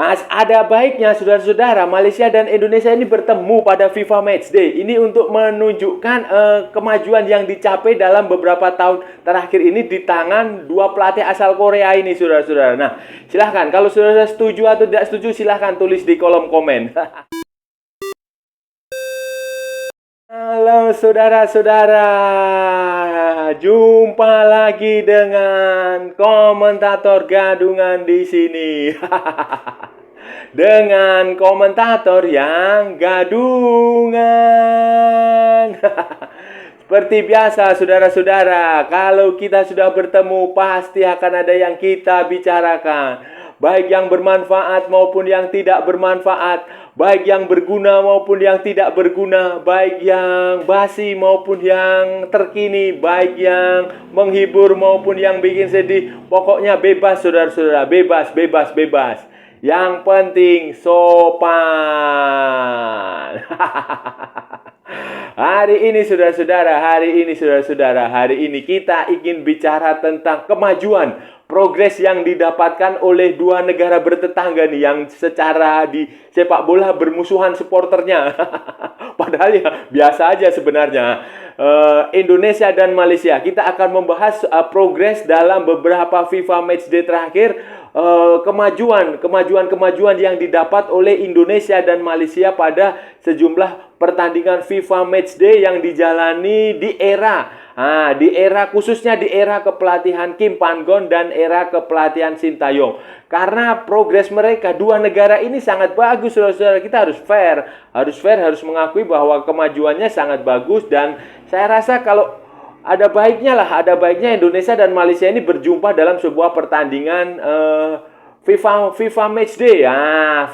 Ada baiknya saudara-saudara, Malaysia dan Indonesia ini bertemu pada FIFA Matchday. Ini untuk menunjukkan kemajuan yang dicapai dalam beberapa tahun terakhir ini di tangan dua pelatih asal Korea ini, saudara-saudara. Nah, silahkan kalau saudara setuju atau tidak setuju, silahkan tulis di kolom komen. Halo saudara-saudara, jumpa lagi dengan komentator gadungan di sini. Dengan komentator yang gadungan. Seperti biasa saudara-saudara, kalau kita sudah bertemu pasti akan ada yang kita bicarakan. Baik yang bermanfaat maupun yang tidak bermanfaat, baik yang berguna maupun yang tidak berguna, baik yang basi maupun yang terkini, baik yang menghibur maupun yang bikin sedih. Pokoknya bebas saudara-saudara, bebas, bebas, bebas. Yang penting sopan. Hari ini saudara-saudara, kita ingin bicara tentang kemajuan, progres yang didapatkan oleh dua negara bertetangga nih yang secara di sepak bola bermusuhan supporternya. Padahal ya biasa aja sebenarnya. Indonesia dan Malaysia. Kita akan membahas progres dalam beberapa FIFA Matchday terakhir. Kemajuan yang didapat oleh Indonesia dan Malaysia pada sejumlah pertandingan FIFA Matchday yang dijalani di era khususnya di era kepelatihan Kim Pan-gon dan era kepelatihan Sintayong. Karena progres mereka dua negara ini sangat bagus, saudara-saudara. Kita harus mengakui bahwa kemajuannya sangat bagus, dan saya rasa kalau ada baiknya Indonesia dan Malaysia ini berjumpa dalam sebuah pertandingan FIFA Matchday,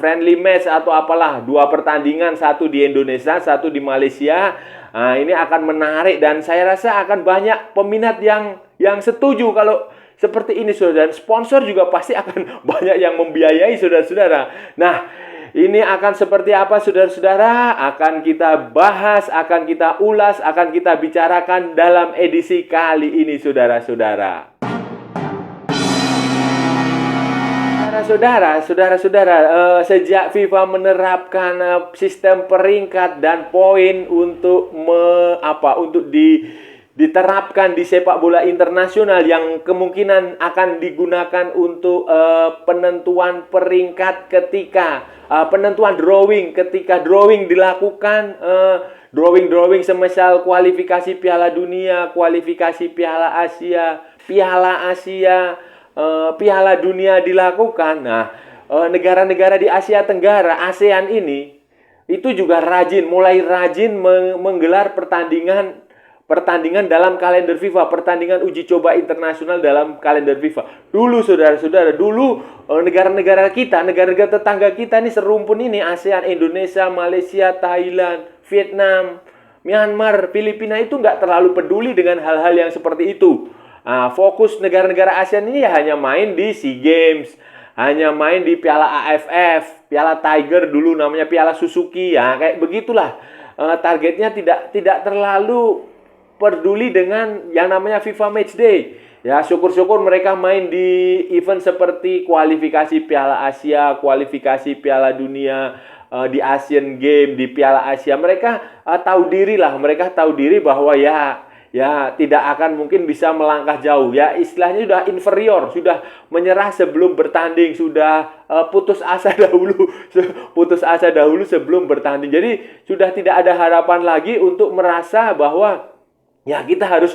friendly match atau apalah, dua pertandingan, satu di Indonesia, satu di Malaysia. Ini akan menarik dan saya rasa akan banyak peminat yang setuju kalau seperti ini, saudara. Dan sponsor juga pasti akan banyak yang membiayai, saudara-saudara. Nah, ini akan seperti apa, saudara-saudara? Akan kita bahas, akan kita ulas, akan kita bicarakan dalam edisi kali ini, saudara-saudara. Saudara-saudara, sejak FIFA menerapkan sistem peringkat dan poin untuk diterapkan di sepak bola internasional yang kemungkinan akan digunakan untuk penentuan peringkat ketika penentuan drawing, ketika drawing dilakukan, drawing semisal kualifikasi Piala Dunia, kualifikasi Piala Asia, Piala Dunia dilakukan. Nah, negara-negara di Asia Tenggara, ASEAN ini itu juga mulai rajin menggelar pertandingan dalam kalender FIFA, pertandingan uji coba internasional dalam kalender FIFA. Dulu saudara-saudara, negara-negara tetangga kita ini serumpun ini, ASEAN, Indonesia, Malaysia, Thailand, Vietnam, Myanmar, Filipina itu nggak terlalu peduli dengan hal-hal yang seperti itu. Fokus negara-negara ASEAN ini ya hanya main di SEA Games, hanya main di Piala AFF, Piala Tiger dulu namanya, Piala Suzuki, ya kayak begitulah. Targetnya tidak terlalu peduli dengan yang namanya FIFA Matchday. Ya, syukur-syukur mereka main di event seperti kualifikasi Piala Asia, kualifikasi Piala Dunia, di Asian Games, di Piala Asia. Mereka tahu diri bahwa ya tidak akan mungkin bisa melangkah jauh, ya istilahnya sudah inferior, sudah menyerah sebelum bertanding, sudah putus asa dahulu sebelum bertanding. Jadi sudah tidak ada harapan lagi untuk merasa bahwa ya kita harus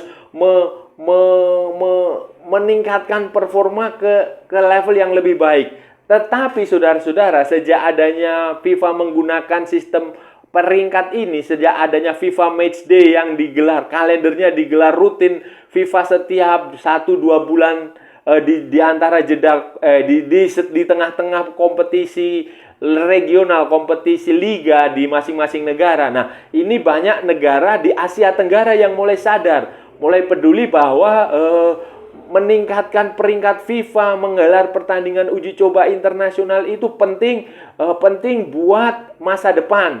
meningkatkan performa ke level yang lebih baik. Tetapi saudara-saudara, sejak adanya FIFA menggunakan sistem peringkat ini, sejak adanya FIFA Matchday yang digelar, kalendernya digelar rutin FIFA setiap 1-2 bulan di antara jeda di tengah-tengah kompetisi regional, kompetisi liga di masing-masing negara. Nah, ini banyak negara di Asia Tenggara yang mulai sadar, mulai peduli bahwa meningkatkan peringkat FIFA, menggelar pertandingan uji coba internasional itu penting buat masa depan.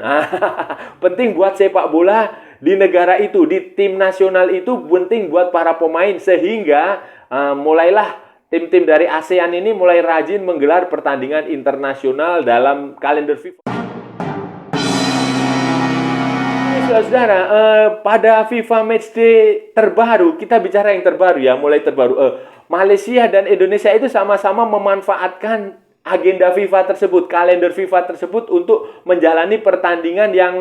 Penting buat sepak bola di negara itu, di tim nasional itu, penting buat para pemain, sehingga mulailah tim-tim dari ASEAN ini mulai rajin menggelar pertandingan internasional dalam kalender FIFA. Saudara, pada FIFA Matchday terbaru, kita bicara yang terbaru ya, mulai terbaru. Malaysia dan Indonesia itu sama-sama memanfaatkan agenda FIFA tersebut, kalender FIFA tersebut untuk menjalani pertandingan yang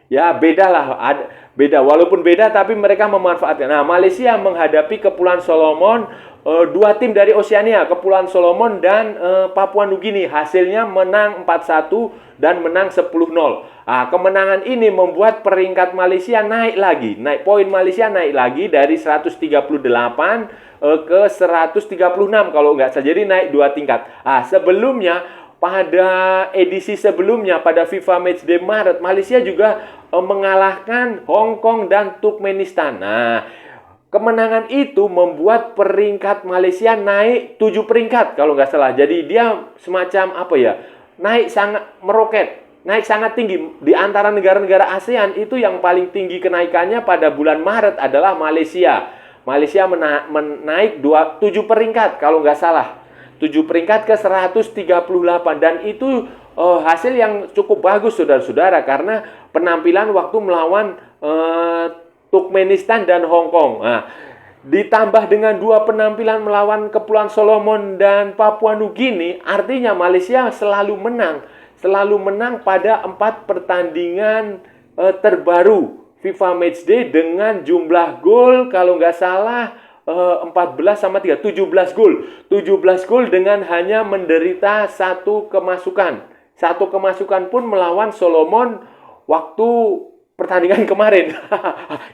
ya beda lah, beda. Walaupun beda, tapi mereka memanfaatkan. Nah, Malaysia menghadapi Kepulauan Solomon, dua tim dari Oseania, Kepulauan Solomon dan Papua Nugini. Hasilnya menang 4-1 dan menang 10-0. Nah, kemenangan ini membuat peringkat Malaysia naik lagi. Poin Malaysia naik lagi dari 138 ke 136 kalau nggak salah. Jadi naik 2 tingkat. Sebelumnya pada edisi sebelumnya pada FIFA Matchday Maret, Malaysia juga mengalahkan Hong Kong dan Turkmenistan. Nah, kemenangan itu membuat peringkat Malaysia naik 7 peringkat kalau nggak salah. Jadi dia semacam naik sangat meroket. Naik sangat tinggi. Di antara negara-negara ASEAN itu yang paling tinggi kenaikannya pada bulan Maret adalah Malaysia. Malaysia menaik 7 peringkat kalau nggak salah. 7 peringkat ke 138. Dan itu hasil yang cukup bagus saudara-saudara. Karena penampilan waktu melawan Turkmenistan dan Hong Kong. Nah, ditambah dengan 2 penampilan melawan Kepulauan Solomon dan Papua Nugini. Artinya Malaysia selalu menang pada 4 pertandingan terbaru FIFA Matchday dengan jumlah gol kalau nggak salah 17 gol. 17 gol dengan hanya menderita 1 kemasukan. 1 kemasukan pun melawan Solomon waktu pertandingan kemarin.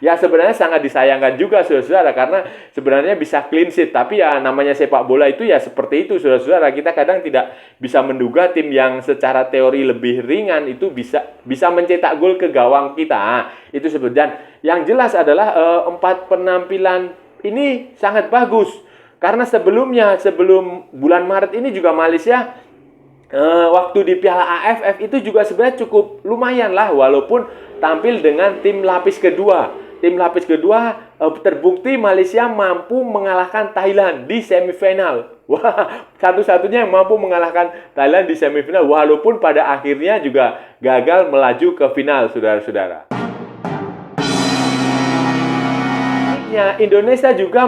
Ya sebenarnya sangat disayangkan juga saudara-saudara, karena sebenarnya bisa clean sheet, tapi ya namanya sepak bola itu ya seperti itu saudara-saudara. Kita kadang tidak bisa menduga tim yang secara teori lebih ringan itu bisa mencetak gol ke gawang kita. Itu sebenarnya. Dan yang jelas adalah 4 penampilan ini sangat bagus, karena sebelum bulan Maret ini juga Malaysia waktu di Piala AFF itu juga sebenarnya cukup lumayan lah, walaupun tampil dengan tim lapis kedua. Tim lapis kedua terbukti Malaysia mampu mengalahkan Thailand di semifinal. Wah, satu-satunya yang mampu mengalahkan Thailand di semifinal, walaupun pada akhirnya juga gagal melaju ke final, saudara-saudara. Indonesia juga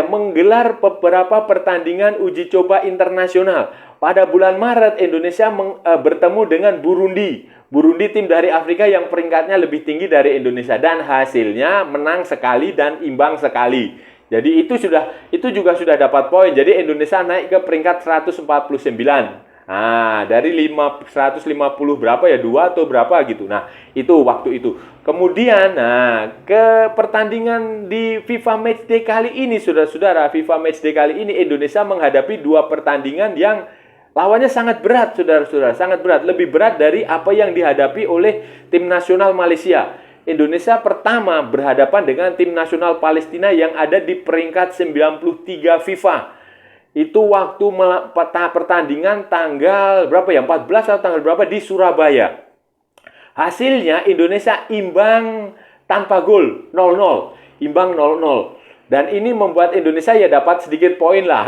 menggelar beberapa pertandingan uji coba internasional. Pada bulan Maret, Indonesia bertemu dengan Burundi. Burundi tim dari Afrika yang peringkatnya lebih tinggi dari Indonesia. Dan hasilnya menang sekali dan imbang sekali. Jadi itu juga sudah dapat poin. Jadi Indonesia naik ke peringkat 149. Nah, dari 150 berapa ya, 2 atau berapa gitu. Nah, itu waktu itu. Kemudian, ke pertandingan di FIFA Matchday kali ini, saudara-saudara. FIFA Matchday kali ini Indonesia menghadapi 2 pertandingan yang lawannya sangat berat, saudara-saudara. Sangat berat, lebih berat dari apa yang dihadapi oleh tim nasional Malaysia. Indonesia pertama berhadapan dengan tim nasional Palestina yang ada di peringkat 93 FIFA. Itu waktu pertandingan tanggal berapa ya? 14 atau tanggal berapa di Surabaya. Hasilnya Indonesia imbang tanpa gol, 0-0. Imbang 0-0. Dan ini membuat Indonesia ya dapat sedikit poin lah.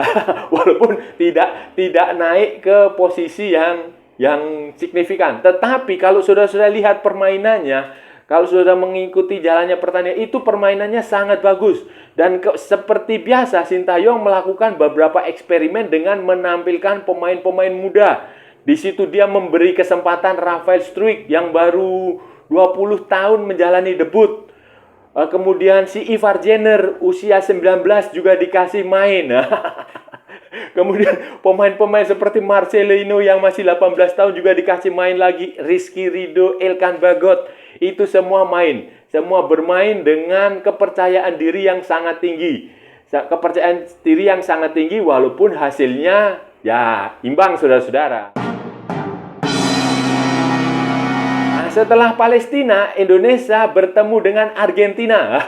Walaupun tidak naik ke posisi yang signifikan. Tetapi kalau saudara-saudara lihat permainannya, kalau sudah mengikuti jalannya pertandingan, itu permainannya sangat bagus. Dan seperti biasa, Sintayong melakukan beberapa eksperimen dengan menampilkan pemain-pemain muda. Di situ dia memberi kesempatan Rafael Struijk yang baru 20 tahun menjalani debut. Kemudian si Ivar Jenner usia 19 juga dikasih main. Kemudian pemain-pemain seperti Marcelino yang masih 18 tahun juga dikasih main lagi. Rizky Ridho, Elkan Bagot. Itu semua main. Semua bermain dengan kepercayaan diri yang sangat tinggi. Kepercayaan diri yang sangat tinggi walaupun hasilnya ya imbang, saudara-saudara. Setelah Palestina, Indonesia bertemu dengan Argentina.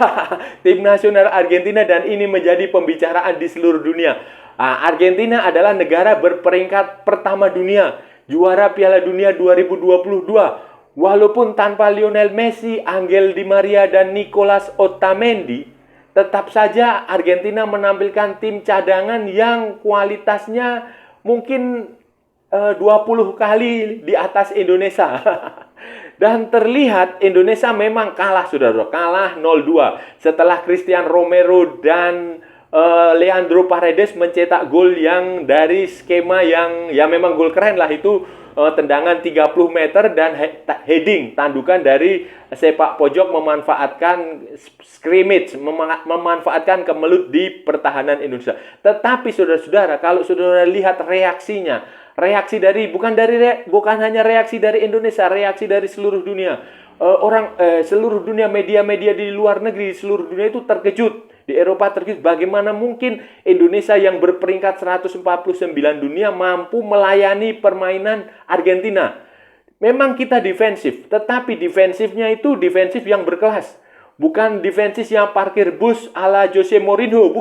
Tim nasional Argentina, dan ini menjadi pembicaraan di seluruh dunia. Argentina adalah negara berperingkat pertama dunia, juara Piala Dunia 2022. Walaupun tanpa Lionel Messi, Angel Di Maria, dan Nicolas Otamendi, tetap saja Argentina menampilkan tim cadangan yang kualitasnya mungkin 20 kali di atas Indonesia. Dan terlihat Indonesia memang kalah, saudara, kalah 0-2 setelah Christian Romero dan Leandro Paredes mencetak gol yang dari skema yang ya memang gol keren lah itu, tendangan 30 meter dan heading tandukan dari sepak pojok memanfaatkan scrimmage, memanfaatkan kemelut di pertahanan Indonesia. Tetapi saudara-saudara, kalau saudara lihat reaksinya, reaksi dari bukan hanya reaksi dari Indonesia, reaksi dari seluruh dunia. Seluruh dunia, media-media di luar negeri, seluruh dunia itu terkejut. Di Eropa terkejut bagaimana mungkin Indonesia yang berperingkat 149 dunia mampu melayani permainan Argentina. Memang kita defensif, tetapi defensifnya itu defensif yang berkelas. Bukan defensif yang parkir bus ala Jose Mourinho,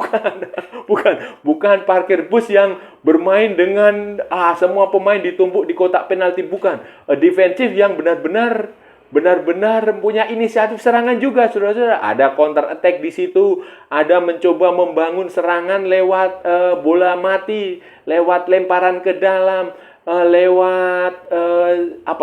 bukan parkir bus yang bermain dengan semua pemain ditumpuk di kotak penalti, bukan. Defensif yang benar-benar punya inisiatif serangan juga, saudara-saudara. Ada counter attack di situ, ada mencoba membangun serangan lewat bola mati, lewat lemparan ke dalam, lewat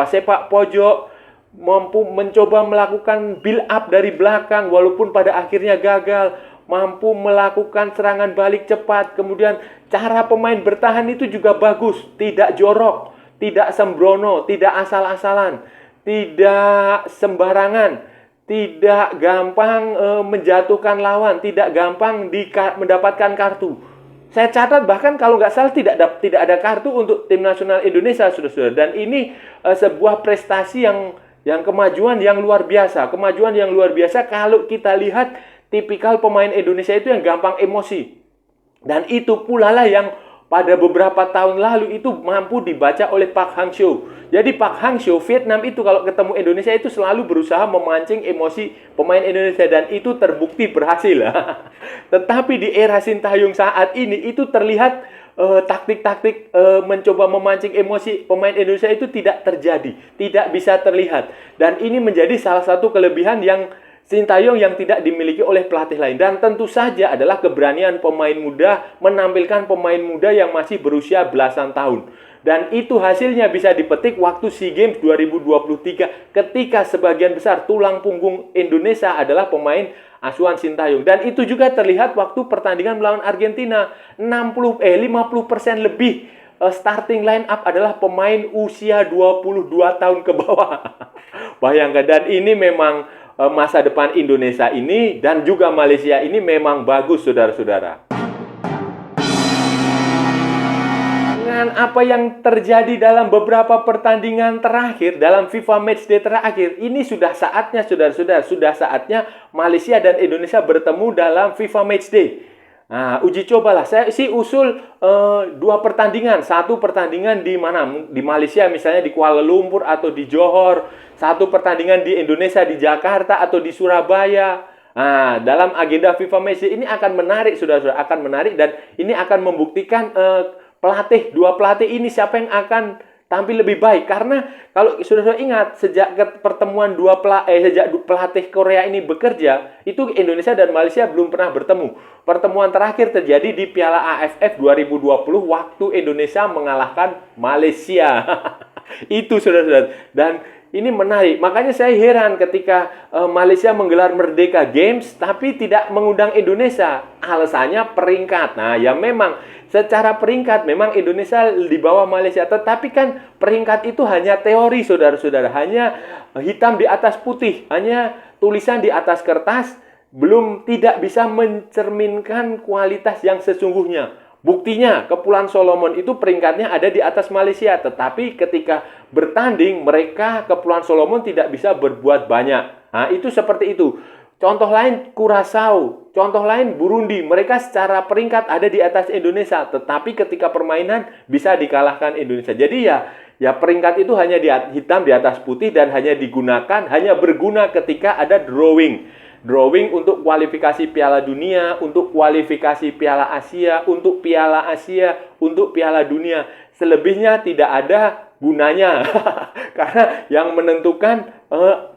sepak pojok, mampu mencoba melakukan build up dari belakang walaupun pada akhirnya gagal, mampu melakukan serangan balik cepat. Kemudian cara pemain bertahan itu juga bagus, tidak jorok, tidak sembrono, tidak asal-asalan, tidak sembarangan, tidak gampang menjatuhkan lawan, tidak gampang mendapatkan kartu. Saya catat bahkan kalau nggak salah tidak ada kartu untuk tim nasional Indonesia, saudara-saudara. Dan ini sebuah prestasi yang kemajuan yang luar biasa. Kemajuan yang luar biasa kalau kita lihat tipikal pemain Indonesia itu yang gampang emosi. Dan itu pula lah yang pada beberapa tahun lalu itu mampu dibaca oleh Park Hang-seo. Jadi Park Hang-seo, Vietnam itu kalau ketemu Indonesia itu selalu berusaha memancing emosi pemain Indonesia dan itu terbukti berhasil. Tetapi di era Sintayong saat ini itu terlihat taktik-taktik mencoba memancing emosi pemain Indonesia itu tidak terjadi, tidak bisa terlihat. Dan ini menjadi salah satu kelebihan yang Sintayong yang tidak dimiliki oleh pelatih lain. Dan tentu saja adalah keberanian pemain muda menampilkan pemain muda yang masih berusia belasan tahun. Dan itu hasilnya bisa dipetik waktu SEA Games 2023 ketika sebagian besar tulang punggung Indonesia adalah pemain asuhan Sintayong. Dan itu juga terlihat waktu pertandingan melawan Argentina. 50% lebih starting line up adalah pemain usia 22 tahun ke bawah. Bayangkan, dan ini memang masa depan Indonesia ini dan juga Malaysia ini memang bagus, saudara-saudara. Dengan apa yang terjadi dalam beberapa pertandingan terakhir, dalam FIFA Matchday terakhir, ini sudah saatnya, saudara-saudara, sudah saatnya Malaysia dan Indonesia bertemu dalam FIFA Matchday. Nah, uji cobalah. Saya sih usul 2 pertandingan. Satu pertandingan di mana? Di Malaysia misalnya di Kuala Lumpur atau di Johor. Satu pertandingan di Indonesia di Jakarta atau di Surabaya. Nah, dalam agenda FIFA Matchday ini akan menarik, saudara-saudara, akan menarik dan ini akan membuktikan dua pelatih ini siapa yang akan tampil lebih baik. Karena kalau saudara ingat sejak pertemuan sejak pelatih Korea ini bekerja, itu Indonesia dan Malaysia belum pernah bertemu. Pertemuan terakhir terjadi di Piala AFF 2020 waktu Indonesia mengalahkan Malaysia. Itu saudara-saudara. Dan ini menarik. Makanya saya heran ketika Malaysia menggelar Merdeka Games tapi tidak mengundang Indonesia. Alasannya peringkat. Nah, ya memang secara peringkat memang Indonesia di bawah Malaysia. Tetapi kan peringkat itu hanya teori, saudara-saudara. Hanya hitam di atas putih. Hanya tulisan di atas kertas. Belum tidak bisa mencerminkan kualitas yang sesungguhnya. Buktinya, Kepulauan Solomon itu peringkatnya ada di atas Malaysia. Tetapi ketika bertanding, mereka Kepulauan Solomon tidak bisa berbuat banyak. Nah, itu seperti itu. Contoh lain Curaçao, contoh lain Burundi. Mereka secara peringkat ada di atas Indonesia. Tetapi ketika permainan bisa dikalahkan Indonesia. Jadi ya peringkat itu hanya hitam di atas putih dan hanya berguna ketika ada drawing. Drawing untuk kualifikasi Piala Dunia, untuk kualifikasi Piala Asia, untuk Piala Asia, untuk Piala Dunia. Selebihnya tidak ada gunanya. Karena yang menentukan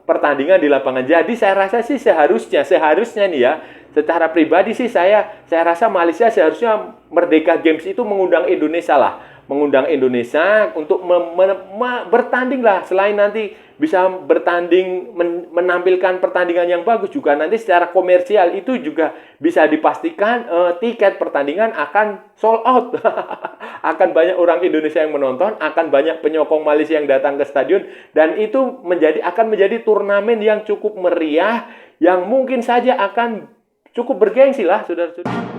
pertandingan di lapangan. Jadi saya rasa sih seharusnya nih ya, secara pribadi sih saya rasa Malaysia seharusnya Merdeka Games itu mengundang Indonesia lah, mengundang Indonesia untuk bertanding lah. Selain nanti bisa bertanding, menampilkan pertandingan yang bagus, juga nanti secara komersial itu juga bisa dipastikan tiket pertandingan akan sold out. Akan banyak orang Indonesia yang menonton, akan banyak penyokong Malaysia yang datang ke stadion, dan itu akan menjadi turnamen yang cukup meriah, yang mungkin saja akan cukup bergengsi lah, saudara-saudara.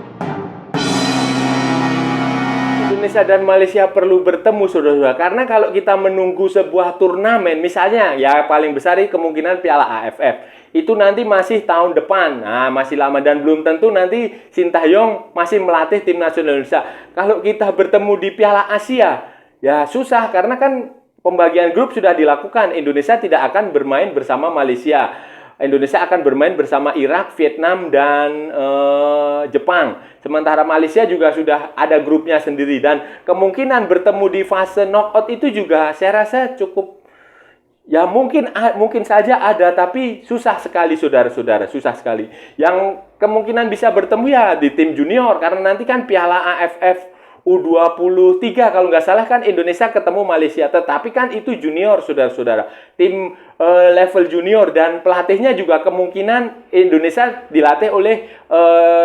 Indonesia dan Malaysia perlu bertemu, saudara-saudara. Karena kalau kita menunggu sebuah turnamen, misalnya ya paling besar kemungkinan Piala AFF, itu nanti masih tahun depan. Nah, masih lama dan belum tentu nanti Sintayong masih melatih tim nasional Indonesia. Kalau kita bertemu di Piala Asia, ya susah karena kan pembagian grup sudah dilakukan. Indonesia tidak akan bermain bersama Malaysia. Indonesia akan bermain bersama Irak, Vietnam, dan Jepang. Sementara Malaysia juga sudah ada grupnya sendiri. Dan kemungkinan bertemu di fase knockout itu juga saya rasa cukup, ya mungkin saja ada, tapi susah sekali, saudara-saudara, susah sekali. Yang kemungkinan bisa bertemu ya di tim junior, karena nanti kan Piala AFF U23 kalau nggak salah kan Indonesia ketemu Malaysia, tetapi kan itu junior, saudara-saudara, tim level junior, dan pelatihnya juga kemungkinan Indonesia dilatih oleh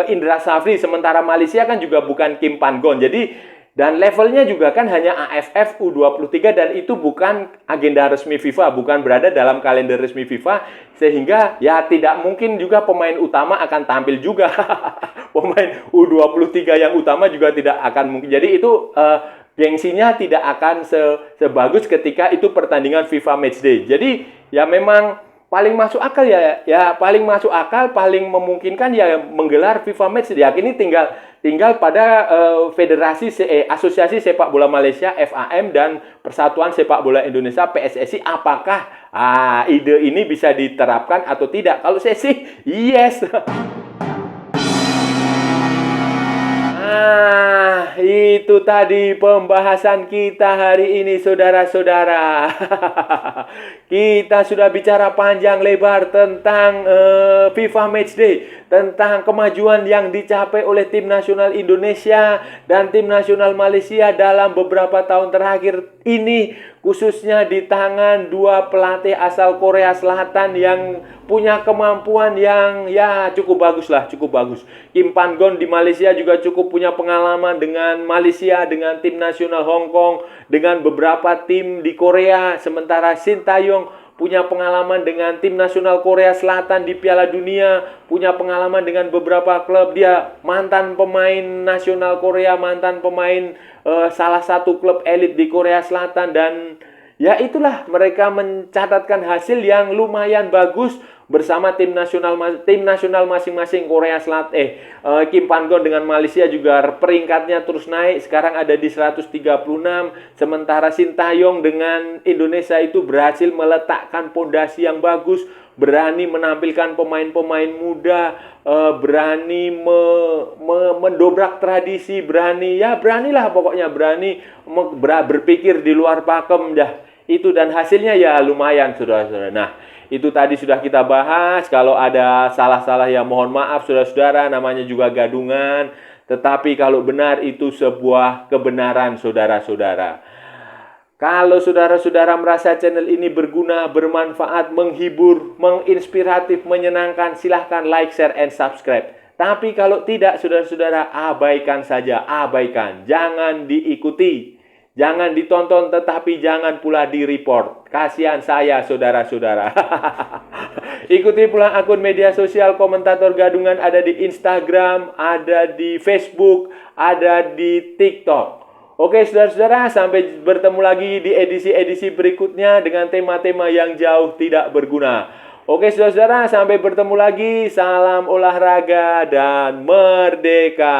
Indra Safri, sementara Malaysia kan juga bukan Kim Pan Gon. Jadi dan levelnya juga kan hanya AFF U23, dan itu bukan agenda resmi FIFA, bukan berada dalam kalender resmi FIFA, sehingga ya tidak mungkin juga pemain utama akan tampil juga. Pemain U23 yang utama juga tidak akan mungkin. Jadi itu gengsinya tidak akan sebagus ketika itu pertandingan FIFA Matchday. Jadi ya memang paling masuk akal paling masuk akal, paling memungkinkan ya menggelar FIFA Matchday. Ya ini tinggal pada Asosiasi Sepak Bola Malaysia FAM dan Persatuan Sepak Bola Indonesia PSSI, apakah ide ini bisa diterapkan atau tidak. Kalau saya sih yes. Itu tadi pembahasan kita hari ini, saudara-saudara. Kita sudah bicara panjang lebar tentang FIFA Matchday, tentang kemajuan yang dicapai oleh tim nasional Indonesia dan tim nasional Malaysia dalam beberapa tahun terakhir ini, khususnya di tangan dua pelatih asal Korea Selatan yang punya kemampuan yang ya cukup bagus lah, cukup bagus. Kim Pan Gon di Malaysia juga cukup punya pengalaman dengan Malaysia, dengan tim nasional Hong Kong, dengan beberapa tim di Korea. Sementara Sintayong punya pengalaman dengan tim nasional Korea Selatan di Piala Dunia, punya pengalaman dengan beberapa klub. Dia mantan pemain nasional Korea, mantan pemain salah satu klub elit di Korea Selatan, dan ya itulah, mereka mencatatkan hasil yang lumayan bagus bersama tim nasional masing-masing. Korea Selatan Kim Pan Gon dengan Malaysia juga peringkatnya terus naik, sekarang ada di 136. Sementara Sintayong dengan Indonesia itu berhasil meletakkan pondasi yang bagus, berani menampilkan pemain-pemain muda, berani mendobrak tradisi, beranilah pokoknya, berani berpikir di luar pakem dah. Itu, dan hasilnya ya lumayan, saudara-saudara. Nah, itu tadi sudah kita bahas. Kalau ada salah-salah ya mohon maaf, saudara-saudara, namanya juga gadungan. Tetapi kalau benar itu sebuah kebenaran, saudara-saudara. Kalau saudara-saudara merasa channel ini berguna, bermanfaat, menghibur, menginspiratif, menyenangkan, silahkan like, share, and subscribe. Tapi kalau tidak, saudara-saudara, abaikan saja, abaikan. Jangan diikuti. Jangan ditonton, tetapi jangan pula di-report. Kasihan saya, saudara-saudara. Ikuti pula akun media sosial Komentator Gadungan, ada di Instagram, ada di Facebook, ada di TikTok. Oke, saudara-saudara, sampai bertemu lagi di edisi-edisi berikutnya dengan tema-tema yang jauh tidak berguna. Oke, saudara-saudara, sampai bertemu lagi. Salam olahraga dan merdeka.